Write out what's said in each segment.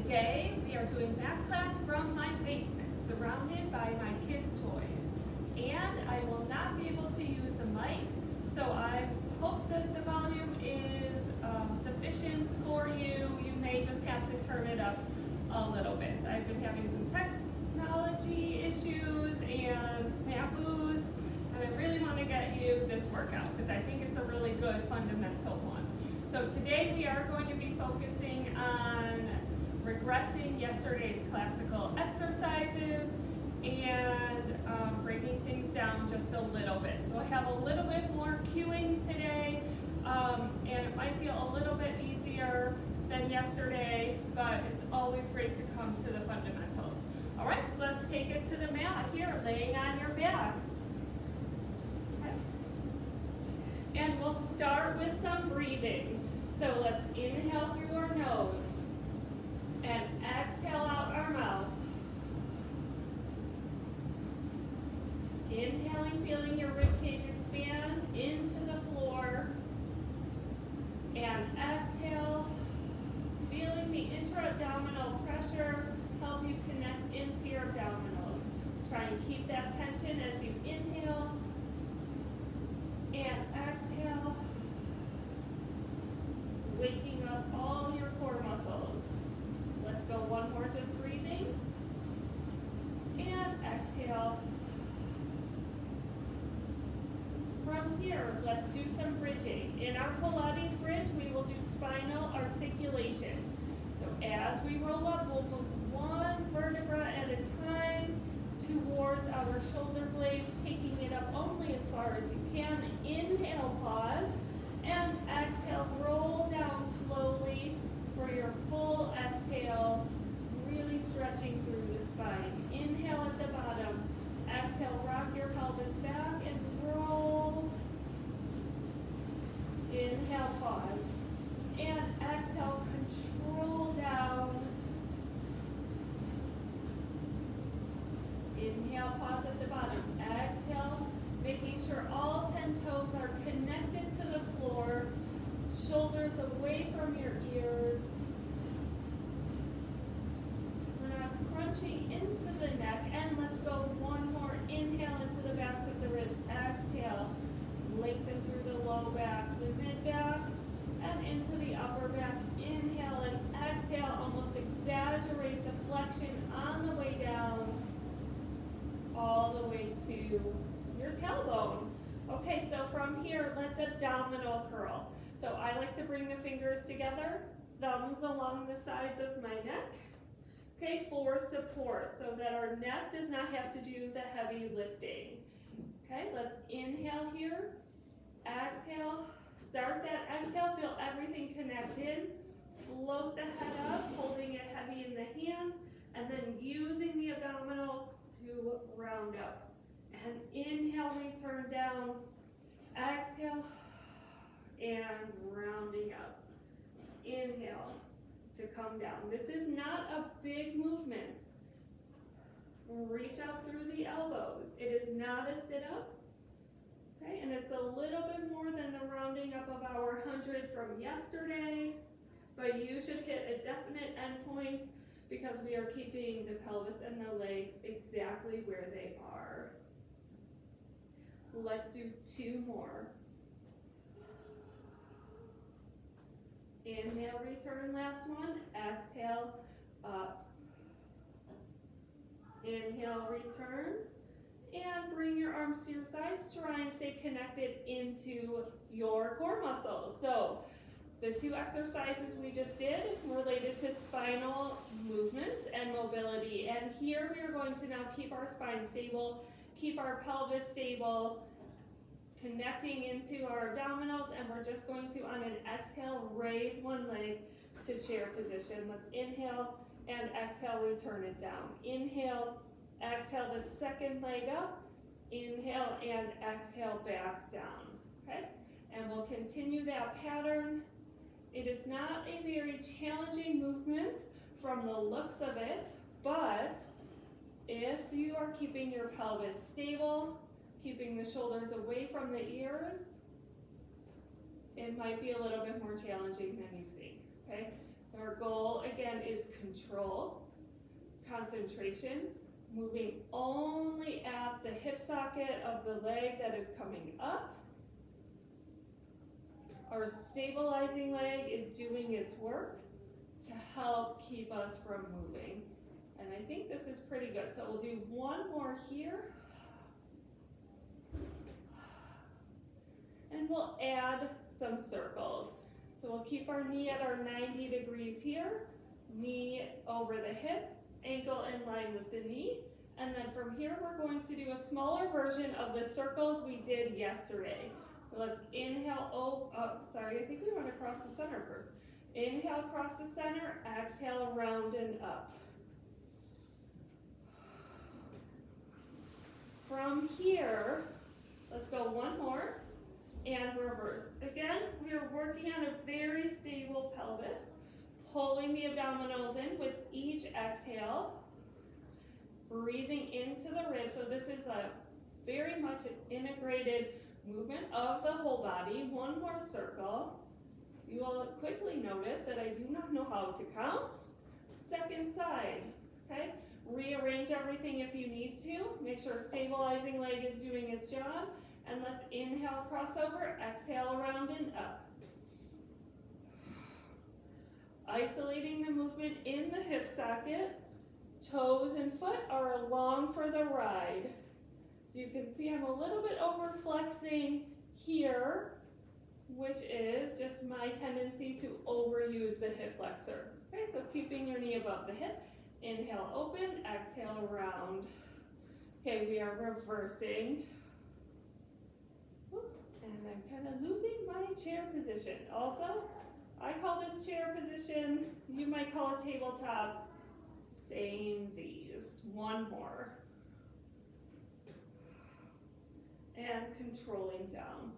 Today we are doing math class from my basement, surrounded by my kids' toys. And I will not be able to use a mic, so I hope that the volume is sufficient for you. You may just have to turn it up a little bit. I've been having some technology issues and snafus, and I really want to get you this workout because I think it's a really good fundamental one. So today we are going to be focusing on regressing yesterday's classical exercises and breaking things down just a little bit. So I have a little bit more cueing today, and it might feel a little bit easier than yesterday, but it's always great to come to the fundamentals. All right, so let's take it to the mat here, laying on your backs. Okay. And we'll start with some breathing. So let's inhale through our nose and exhale out our mouth. Inhaling, feeling your ribcage expand into the floor. And exhale, feeling the intra-abdominal pressure help you connect into your abdominals. Try and keep that tension as you inhale and exhale, waking up all your core muscles. Let's go one more, just breathing. And exhale. From here, let's do some bridging. In our Pilates bridge, we will do spinal articulation. So as we roll up, we'll move one vertebra at a time towards our shoulder blades, taking it up only as far as you can. Inhale, pause, and exhale, roll down slowly for your full exhale, really stretching through the spine. Inhale at the bottom, exhale, rock your pelvis back and roll. Inhale, pause, and exhale, control down. Inhale, pause at the bottom, exhale, making sure all 10 toes are connected to the floor, shoulders away from your ears. We're not crunching into the neck, and let's go one more. Inhale into the backs of the ribs, exhale, lengthen through the low back, the mid back, and into the upper back. Inhale and exhale, almost exaggerate the flexion on the way down, all the way to your tailbone. Okay, so from here, let's abdominal curl. So I like to bring the fingers together, thumbs along the sides of my neck, okay, for support, so that our neck does not have to do the heavy lifting. Okay, let's inhale here, exhale, start that exhale, feel everything connected, float the head up, holding it heavy in the hands, and then using the abdominals to round up. And inhale, return down, exhale, and rounding up. Inhale to come down. This is not a big movement. Reach out through the elbows. It is not a sit-up. Okay, and it's a little bit more than the rounding up of our 100 from yesterday, but you should hit a definite endpoint because we are keeping the pelvis and the legs exactly where they are. Let's do 2 more. Inhale, return, last one. Exhale, up. Inhale, return. And bring your arms to your sides. Try and stay connected into your core muscles. So the 2 exercises we just did related to spinal movements and mobility. And here we are going to now keep our spine stable, keep our pelvis stable, connecting into our abdominals, and we're just going to, on an exhale, raise one leg to chair position. Let's inhale and exhale, return it down. Inhale, exhale the second leg up, inhale and exhale back down, okay? And we'll continue that pattern. It is not a very challenging movement from the looks of it, but if you are keeping your pelvis stable, keeping the shoulders away from the ears, it might be a little bit more challenging than you think, okay? Our goal, again, is control, concentration, moving only at the hip socket of the leg that is coming up. Our stabilizing leg is doing its work to help keep us from moving. And I think this is pretty good. So we'll do one more here. And we'll add some circles. So we'll keep our knee at our 90 degrees here, knee over the hip, ankle in line with the knee. And then from here, we're going to do a smaller version of the circles we did yesterday. So let's inhale, I think we went across the center first. Inhale across the center, exhale, round and up. From here, let's go one more and reverse. Again, we are working on a very stable pelvis, pulling the abdominals in with each exhale, breathing into the ribs. So this is a very much an integrated movement of the whole body. One more circle. You will quickly notice that I do not know how to count. Second side, okay? Rearrange everything if you need to. Make sure stabilizing leg is doing its job. And let's inhale, crossover, exhale, around and up. Isolating the movement in the hip socket. Toes and foot are along for the ride. So you can see I'm a little bit over flexing here, which is just my tendency to overuse the hip flexor. Okay, so keeping your knee above the hip. Inhale, open, exhale, around. Okay, we are reversing. Oops, and I'm kind of losing my chair position. Also, I call this chair position, you might call it tabletop, same Z's. One more. And controlling down.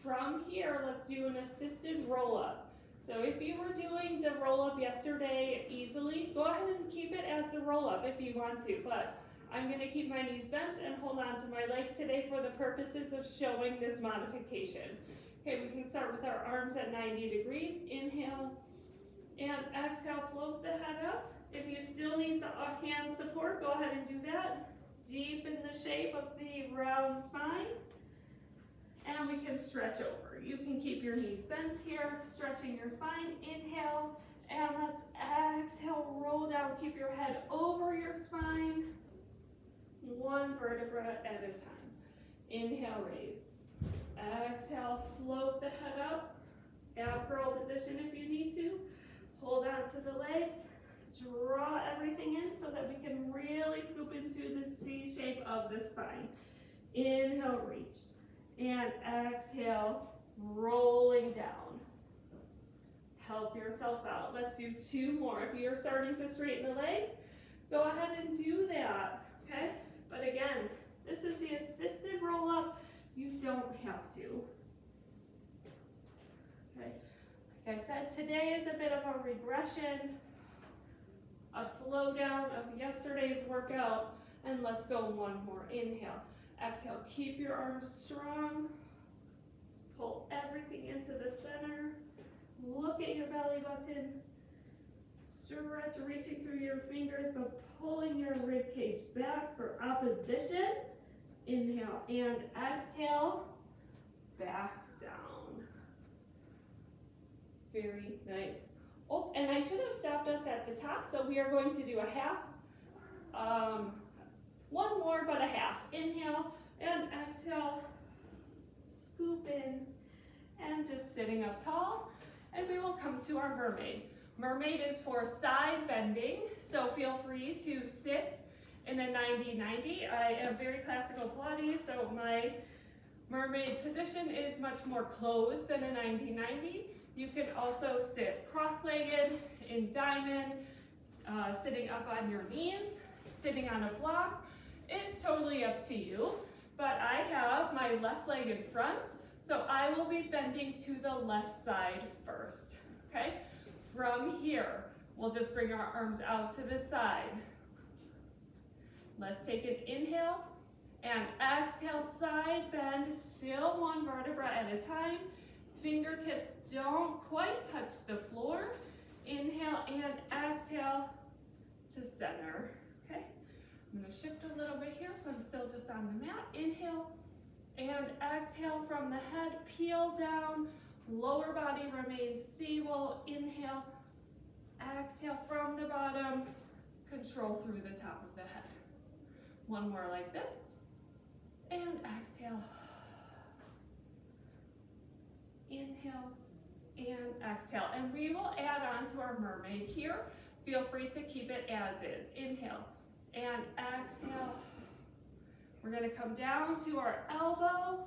From here, let's do an assisted roll-up. So if you were doing the roll-up yesterday easily, go ahead and keep it as the roll-up if you want to, but I'm gonna keep my knees bent and hold on to my legs today for the purposes of showing this modification. Okay, we can start with our arms at 90 degrees. Inhale and exhale, float the head up. If you still need the hand support, go ahead and do that. Deepen the shape of the round spine. And we can stretch over. You can keep your knees bent here, stretching your spine. Inhale, and let's exhale, roll down. Keep your head over your spine, one vertebra at a time. Inhale, raise. Exhale, float the head up. Ab curl position if you need to. Hold on to the legs. Draw everything in so that we can really scoop into the C shape of the spine. Inhale, reach. And exhale, rolling down. Help yourself out. Let's do two more. If you're starting to straighten the legs, go ahead and do that, okay? But again, this is the assisted roll-up. You don't have to. Okay, like I said, today is a bit of a regression, a slowdown of yesterday's workout, and let's go one more. Inhale. Exhale, keep your arms strong. Just pull everything into the center. Look at your belly button. Stretch, reaching through your fingers, but pulling your rib cage back for opposition. Inhale and exhale, back down. Very nice. Oh, and I should have stopped us at the top, so we are going to do a half. One more, but a half. Inhale and exhale, scoop in, and just sitting up tall. And we will come to our mermaid. Mermaid is for side bending, so feel free to sit in a 90-90. I am very classical Pilates, so my mermaid position is much more closed than a 90-90. You can also sit cross-legged, in diamond, sitting up on your knees, sitting on a block. It's totally up to you, but I have my left leg in front, so I will be bending to the left side first, okay? From here, we'll just bring our arms out to the side. Let's take an inhale and exhale, side bend, still one vertebra at a time. Fingertips don't quite touch the floor. Inhale and exhale, center, okay? I'm gonna shift a little bit here so I'm still just on the mat. Inhale and exhale from the head, peel down, lower body remains stable. Inhale, exhale from the bottom, control through the top of the head. One more like this, and exhale. Inhale and exhale. And we will add on to our mermaid here. Feel free to keep it as is. Inhale and exhale. We're gonna come down to our elbow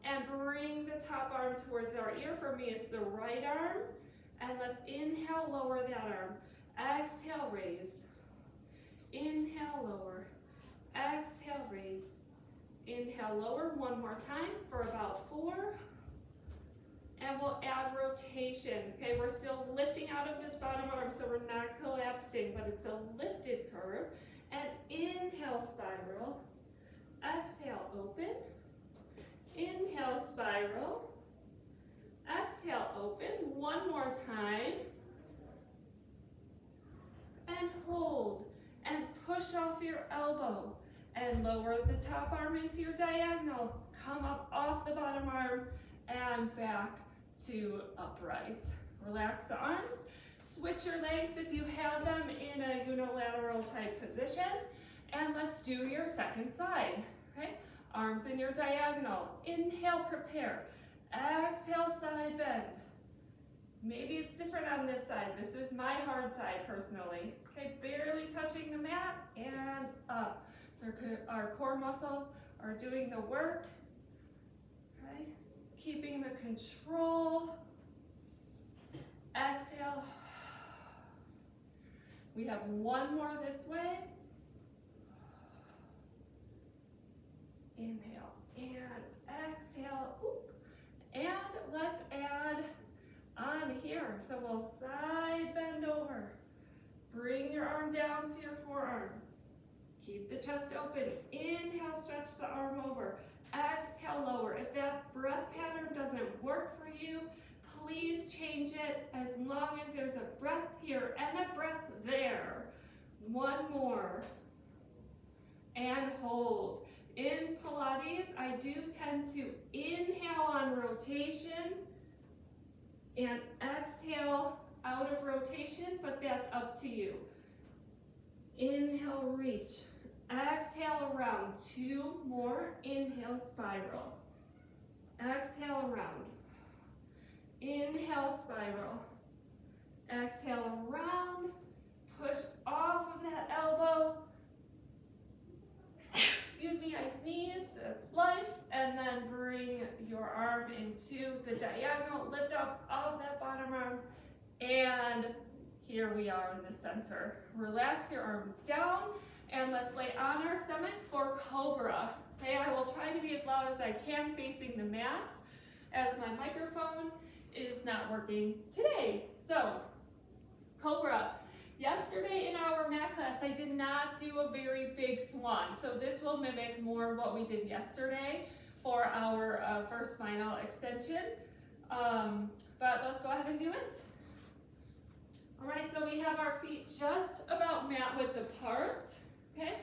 and bring the top arm towards our ear. For me, it's the right arm. And let's inhale, lower that arm. Exhale, raise. Inhale, lower. Exhale, raise. Inhale, lower. One more time for about 4. And we'll add rotation. Okay, we're still lifting out of this bottom arm, so we're not collapsing, but it's a lifted curve. And inhale, spiral. Exhale, open. Inhale, spiral. Exhale, open. One more time. And hold. And push off your elbow. And lower the top arm into your diagonal. Come up off the bottom arm and back to upright. Relax the arms. Switch your legs if you have them in a unilateral type position. And let's do your second side. Okay? Arms in your diagonal. Inhale, prepare. Exhale, side bend. Maybe it's different on this side. This is my hard side personally. Okay, barely touching the mat and up. Our core muscles are doing the work. Okay, keeping the control. Exhale. We have one more this way. Inhale and exhale. Oop. And let's add on here. So we'll side bend over. Bring your arm down to your forearm. Keep the chest open. Inhale, stretch the arm over. Exhale, lower. If that breath pattern doesn't work for you, please change it as long as there's a breath here and a breath there. One more. And hold. In Pilates, I do tend to inhale on rotation and exhale out of rotation, but that's up to you. Inhale, reach. Exhale, around. 2 more. Inhale, spiral. Exhale, around. Inhale, spiral. Exhale, around. Push off of that elbow. Excuse me, I sneeze, that's life. And then bring your arm into the diagonal, lift up of that bottom arm. And here we are in the center. Relax your arms down and let's lay on our stomachs for Cobra. Okay, I will try to be as loud as I can facing the mat as my microphone is not working today. So, Cobra. Yesterday in our mat class, I did not do a very big swan. So this will mimic more what we did yesterday for our first spinal extension. But let's go ahead and do it. All right, so we have our feet just about mat width apart, okay?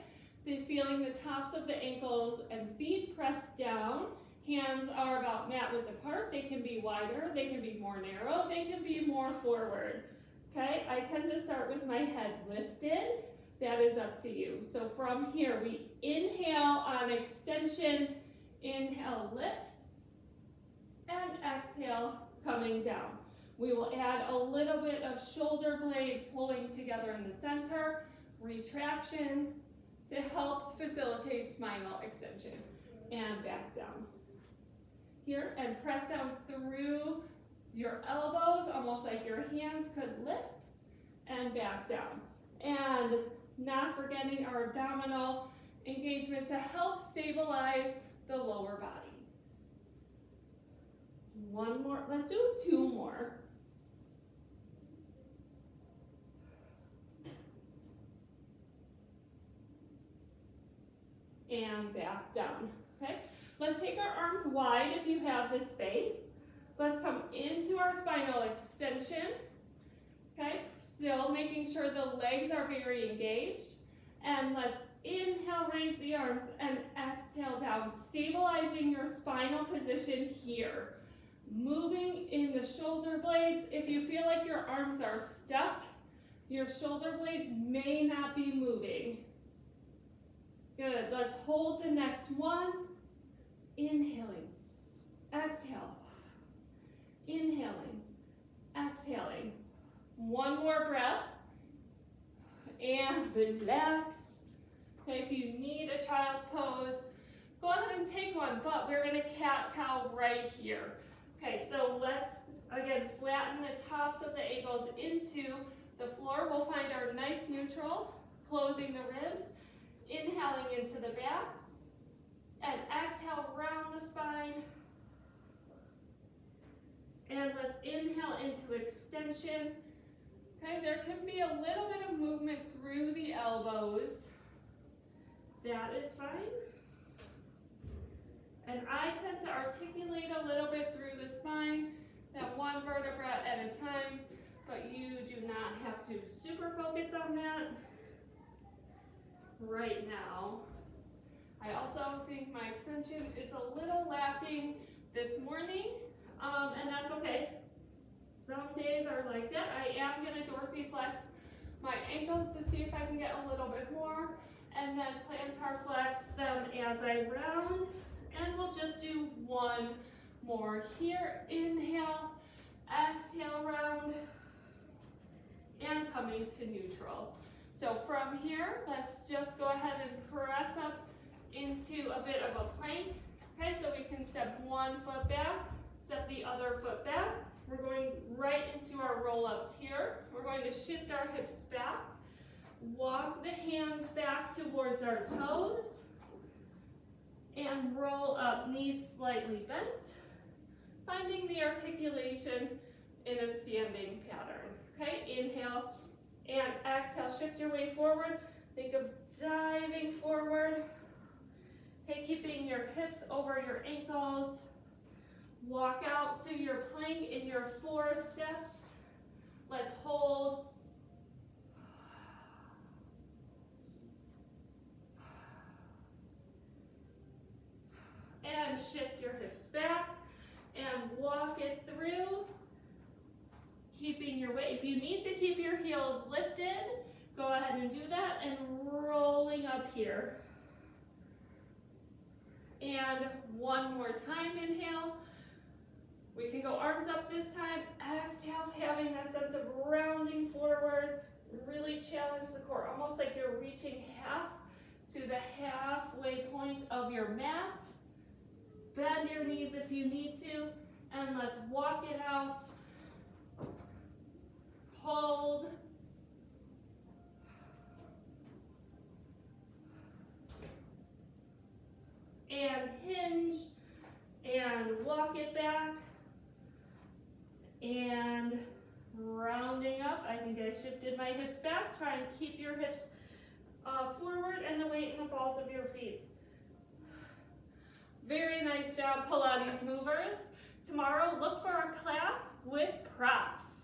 Then feeling the tops of the ankles and feet pressed down. Hands are about mat width apart. They can be wider, they can be more narrow, they can be more forward. Okay, I tend to start with my head lifted. That is up to you. So from here, we inhale on extension, inhale, lift, and exhale, coming down. We will add a little bit of shoulder blade pulling together in the center, retraction to help facilitate spinal extension, and back down. Here, and press down through your elbows, almost like your hands could lift, and back down. And not forgetting our abdominal engagement to help stabilize the lower body. One more, let's do 2 more. And back down, okay? Let's take our arms wide if you have the space. Let's come into our spinal extension, okay? Still making sure the legs are very engaged. And let's inhale, raise the arms, and exhale down, stabilizing your spinal position here. Moving in the shoulder blades. If you feel like your arms are stuck, your shoulder blades may not be moving. Good, let's hold the next one. Inhaling, exhale, inhaling, exhaling. One more breath, and relax. Okay, if you need a child's pose, go ahead and take one, but we're gonna cat-cow right here. Okay, so let's, again, flatten the tops of the ankles into the floor. We'll find our nice neutral, closing the ribs, inhaling into the back, and exhale, round the spine. And let's inhale into extension. Okay, there can be a little bit of movement through the elbows. That is fine. And I tend to articulate a little bit through the spine, that one vertebra at a time, but you do not have to super focus on that right now. I also think my extension is a little lacking this morning, and that's okay. Some days are like that. I am gonna dorsiflex my ankles to see if I can get a little bit more, and then plantar flex them as I round. And we'll just do one more here. Inhale, exhale, round, and coming to neutral. So from here, let's just go ahead and press up into a bit of a plank. Okay, so we can step one foot back, step the other foot back. We're going right into our roll-ups here. We're going to shift our hips back, walk the hands back towards our toes, and roll up, knees slightly bent, finding the articulation in a standing pattern. Okay, inhale and exhale, shift your way forward. Think of diving forward. Okay, keeping your hips over your ankles. Walk out to your plank in your 4 steps. Let's hold. And shift your hips back and walk it through, keeping your weight. If you need to keep your heels lifted, go ahead and do that, and rolling up here. And one more time, inhale. We can go arms up this time. Exhale, having that sense of rounding forward. Really challenge the core, almost like you're reaching half to the halfway point of your mat. Bend your knees if you need to, and let's walk it out. Hold. And hinge, and walk it back. And rounding up, I think I shifted my hips back. Try and keep your hips forward and the weight in the balls of your feet. Very nice job, Pilates movers. Tomorrow, look for a class with props.